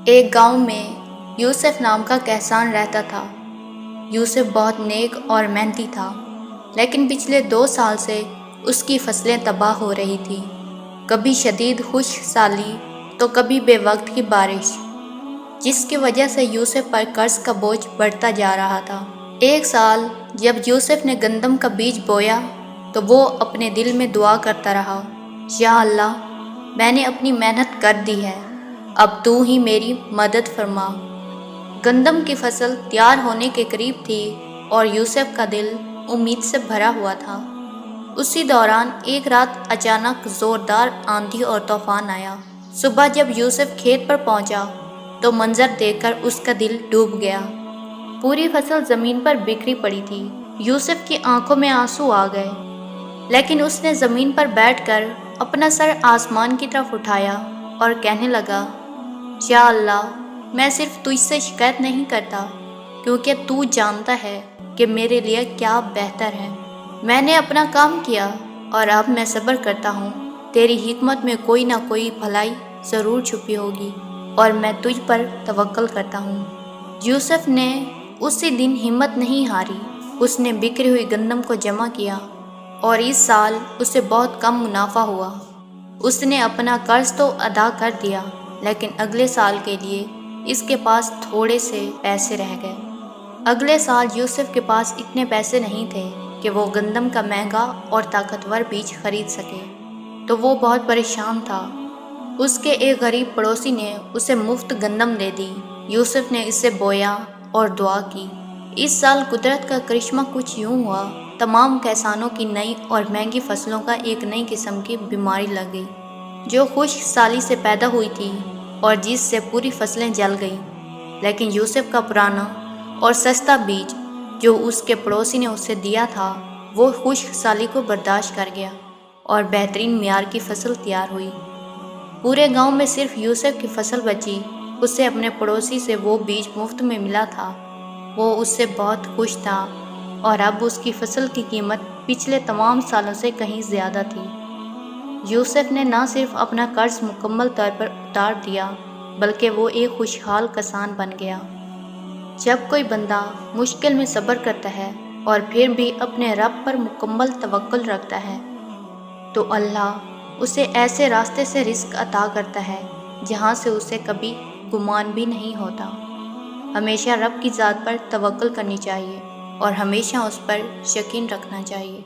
ایک گاؤں میں یوسف نام کا کہسان رہتا تھا۔ یوسف بہت نیک اور محنتی تھا، لیکن پچھلے 2 سال سے اس کی فصلیں تباہ ہو رہی تھیں۔ کبھی شدید خشک سالی تو کبھی بے وقت کی بارش، جس کی وجہ سے یوسف پر قرض کا بوجھ بڑھتا جا رہا تھا۔ ایک سال جب یوسف نے گندم کا بیج بویا تو وہ اپنے دل میں دعا کرتا رہا، یا اللہ، میں نے اپنی محنت کر دی ہے، اب تو ہی میری مدد فرما۔ گندم کی فصل تیار ہونے کے قریب تھی اور یوسف کا دل امید سے بھرا ہوا تھا۔ اسی دوران ایک رات اچانک زوردار آندھی اور طوفان آیا۔ صبح جب یوسف کھیت پر پہنچا تو منظر دیکھ کر اس کا دل ڈوب گیا۔ پوری فصل زمین پر بکھری پڑی تھی۔ یوسف کی آنکھوں میں آنسو آ گئے، لیکن اس نے زمین پر بیٹھ کر اپنا سر آسمان کی طرف اٹھایا اور کہنے لگا، یا اللہ، میں صرف تجھ سے شکایت نہیں کرتا، کیونکہ تو جانتا ہے کہ میرے لیے کیا بہتر ہے۔ میں نے اپنا کام کیا اور اب میں صبر کرتا ہوں۔ تیری حکمت میں کوئی نہ کوئی بھلائی ضرور چھپی ہوگی اور میں تجھ پر توکل کرتا ہوں۔ یوسف نے اسی دن ہمت نہیں ہاری۔ اس نے بکھری ہوئی گندم کو جمع کیا اور اس سال اسے بہت کم منافع ہوا۔ اس نے اپنا قرض تو ادا کر دیا، لیکن اگلے سال کے لیے اس کے پاس تھوڑے سے پیسے رہ گئے۔ اگلے سال یوسف کے پاس اتنے پیسے نہیں تھے کہ وہ گندم کا مہنگا اور طاقتور بیج خرید سکے، تو وہ بہت پریشان تھا۔ اس کے ایک غریب پڑوسی نے اسے مفت گندم دے دی۔ یوسف نے اسے بویا اور دعا کی۔ اس سال قدرت کا کرشمہ کچھ یوں ہوا، تمام کسانوں کی نئی اور مہنگی فصلوں کا ایک نئی قسم کی بیماری لگ گئی، جو خشک سالی سے پیدا ہوئی تھی اور جس سے پوری فصلیں جل گئیں۔ لیکن یوسف کا پرانا اور سستا بیج جو اس کے پڑوسی نے اسے دیا تھا، وہ خشک سالی کو برداشت کر گیا اور بہترین معیار کی فصل تیار ہوئی۔ پورے گاؤں میں صرف یوسف کی فصل بچی۔ اسے اپنے پڑوسی سے وہ بیج مفت میں ملا تھا۔ وہ اس سے بہت خوش تھا اور اب اس کی فصل کی قیمت پچھلے تمام سالوں سے کہیں زیادہ تھی۔ یوسف نے نہ صرف اپنا قرض مکمل طور پر اتار دیا، بلکہ وہ ایک خوشحال کسان بن گیا۔ جب کوئی بندہ مشکل میں صبر کرتا ہے اور پھر بھی اپنے رب پر مکمل توکل رکھتا ہے، تو اللہ اسے ایسے راستے سے رزق عطا کرتا ہے جہاں سے اسے کبھی گمان بھی نہیں ہوتا۔ ہمیشہ رب کی ذات پر توکل کرنی چاہیے اور ہمیشہ اس پر یقین رکھنا چاہیے۔